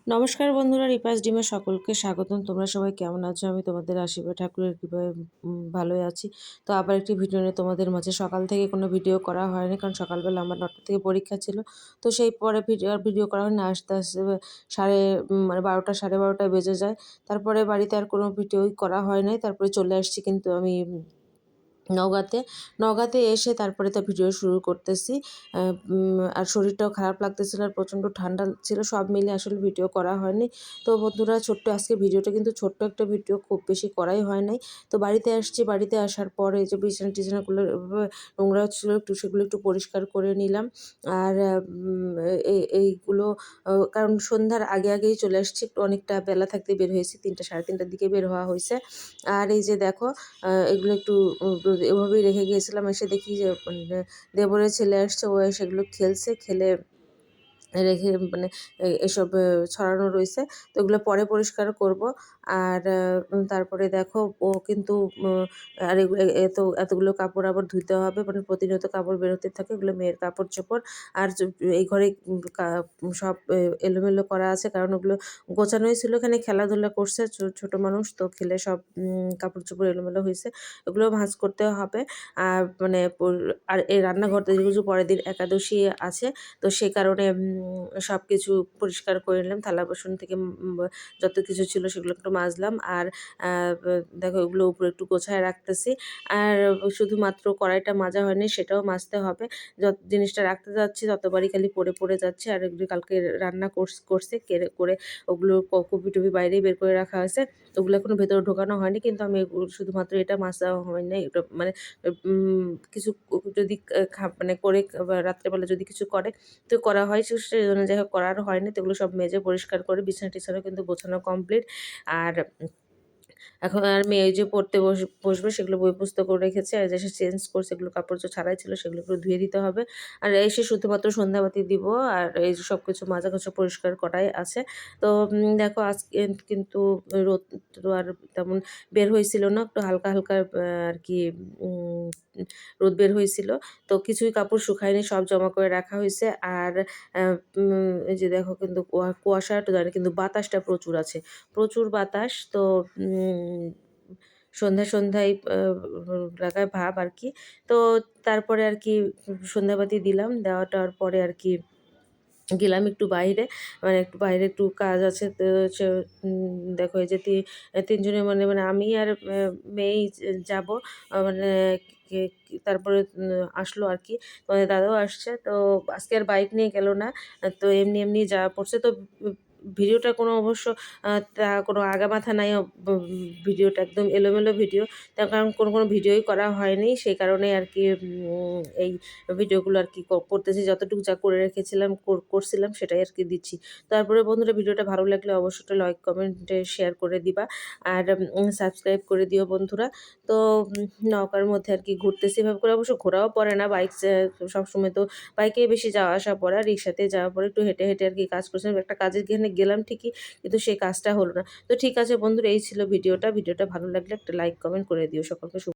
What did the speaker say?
নমস্কার বন্ধুরা, রিপাস ডিমে সকলকে স্বাগতম। তোমরা সবাই কেমন আছো? আমি তোমাদের আশীর্বাদ ঠাকুরের কৃপায় ভালোই আছি। তো আবার একটি ভিডিও নিয়ে তোমাদের মাঝে। সকাল থেকে কোনো ভিডিও করা হয়নি, কারণ সকালবেলা আমার 9টা থেকে পরীক্ষা ছিল। তো সেই পরে ভিডিও করা হয়নি। আস্তে আস্তে সাড়ে মানে 12টা 12:30 বেজে যায়। তারপরে বাড়িতে আর কোনো ভিডিওই করা হয় নাই। তারপরে চলে আসছি কিন্তু আমি নওগাঁতে। নওগাঁতে এসে তারপরে তো ভিডিও শুরু করতেছি। আর শরীরটাও খারাপ লাগতেছিল, আর প্রচণ্ড ঠান্ডা ছিল। সব মিলিয়ে আসলে ভিডিও করা হয়নি। তো বন্ধুরা, ছোট্ট আজকে ভিডিওটা কিন্তু ছোট্ট একটা ভিডিও, খুব বেশি করাই হয় নাই। তো বাড়িতে আসছি, বাড়িতে আসার পরে যে বিছানা-টিছানাগুলো নোংরা ছিল, সেগুলো একটু পরিষ্কার করে নিলাম। আর এইগুলো কারণ সন্ধ্যার আগেই চলে আসছি। একটু অনেকটা বেলা থাকতে বের হয়েছি, 3টা 3:30টার দিকে বের হওয়া হয়েছে। আর এই যে দেখো, এগুলো একটু এভাবেই রেখে গিয়েছিলাম। এসে দেখি যে দেবরের ছেলে আসছে, ও সেগুলো খেলে রেখে মানে এসব ছড়ানো রইছে। তো এগুলো পরে পরিষ্কার করব। আর তারপরে দেখো, ও কিন্তু আর এতগুলো কাপড় আবার ধুইতে হবে, মানে প্রতিনিয়ত কাপড় বেরোতে থাকে। এগুলো মেয়ের কাপড়-চোপড়। আর এই ঘরে সব এলোমেলো করা আছে, কারণ ওগুলো গোছানোই ছিল। এখানে খেলাধুলা করছে ছোট মানুষ, তো খেলে সব কাপড়-চোপড় এলোমেলো হইছে। এগুলো ভাঁজ করতে হবে। আর মানে আর এই রান্নাঘরটা যেহেতু পরের দিন একাদশী আছে, তো সে কারণে সবকিছু পরিষ্কার করে নিলাম। থালা-বাসন থেকে যত কিছু ছিল সেগুলো একটু মাজলাম। আর আ ব দেখো, এগুলো উপরে একটু গোছায় রাখতেছি। আর শুধুমাত্র কড়াইটা মাজা হয়নি, সেটাও মাজতে হবে। যত জিনিসটা রাখতে যাচ্ছি ততবারই খালি পড়ে যাচ্ছে। আর এগুলো কালকে রান্না করছে করে ওগুলো কপি-টপি বাইরেই বের করে রাখা হয়েছে। ওগুলো এখনো ভেতরে ঢোকানো হয়নি, কিন্তু আমি শুধুমাত্র এটা মাজা হয় নাই। এটা মানে কিছু যদি মানে করে রাত্রেবেলা যদি কিছু করে তো করা হয়, সেজন্য যাই হোক করা আর হয়নি। তো এগুলো সব মেজে পরিষ্কার করে বিছানা-টিছানাও কিন্তু গোছানো কমপ্লিট। আর এখন আর মেয়ে যে পড়তে বসবে, সেগুলো বই পুস্তকও রেখেছে। আর যে সে চেঞ্জ করছে, এগুলো কাপড় যে ছাড়াই ছিল সেগুলো একটু ধুয়ে দিতে হবে। আর এসে শুধুমাত্র সন্ধ্যাবাতি দিব। আর এই যে সবকিছু মাজা-ঘষা পরিষ্কার করাই আছে। তো দেখো, আজকে কিন্তু রোদ তো আর তেমন বের হয়েছিল না। একটু হালকা, হালকা আরকি উম রোদ বের হয়েছিল। তো কিছুই কাপড় শুকায়নি, সব জমা করে রাখা হইছে। আর এই যে দেখো, কিন্তু কুয়াশা তো জানি, কিন্তু বাতাসটা প্রচুর আছে। প্রচুর বাতাস। তো সন্ধ্যায় লাগায় ভাব আরকি। তো তারপরে আরকি সন্ধ্যাবাতি দিলাম। দেওয়াটার পরে আরকি গেলাম একটু বাইরে। মানে একটু বাইরে একটু কাজ আছে। তো দেখো, এই যে ৩ জনে মানে আমি আর মেয়েই যাবো। মানে কে তারপরে আসলো আরকি। তোমাদের দাদাও আসছে। তো আজকে আর বাইক নিয়ে গেল না। তো এমনি যাওয়া পড়ছে। তো ভিডিওটা কোনো অবশ্য কোনো আগামাথা নাই। ভিডিওটা একদম এলোমেলো ভিডিও। তার কারণ কোনো ভিডিওই করা হয়নি। সেই কারণেই আরকি এই ভিডিওগুলো আরকি করতেছি। যতটুকু যা করে রেখেছিলাম করছিলাম সেটাই আরকি দিচ্ছি। তারপরে বন্ধুরা, ভিডিওটা ভালো লাগলে অবশ্যই একটা লাইক, কমেন্ট, শেয়ার করে দিবা। আর সাবস্ক্রাইব করে দিও বন্ধুরা। তো নওগাঁর মধ্যে আরকি ঘুরতেছি। এভাবে করে অবশ্য ঘোরাও পড়ে না। সবসময় তো বাইকেই বেশি যাওয়া আসা পড়ে। আর রিক্সাতে যাওয়া পড়ে। একটু হেঁটে আরকি কাজ করছিলাম। একটা কাজের এখানে গেলাম ঠিকই, কিন্তু সেই কাজটা হলো না। তো ঠিক আছে বন্ধুরা, এই ছিল ভিডিওটা। ভিডিওটা ভালো লাগলে একটা লাইক, কমেন্ট করে দিও। সকলকে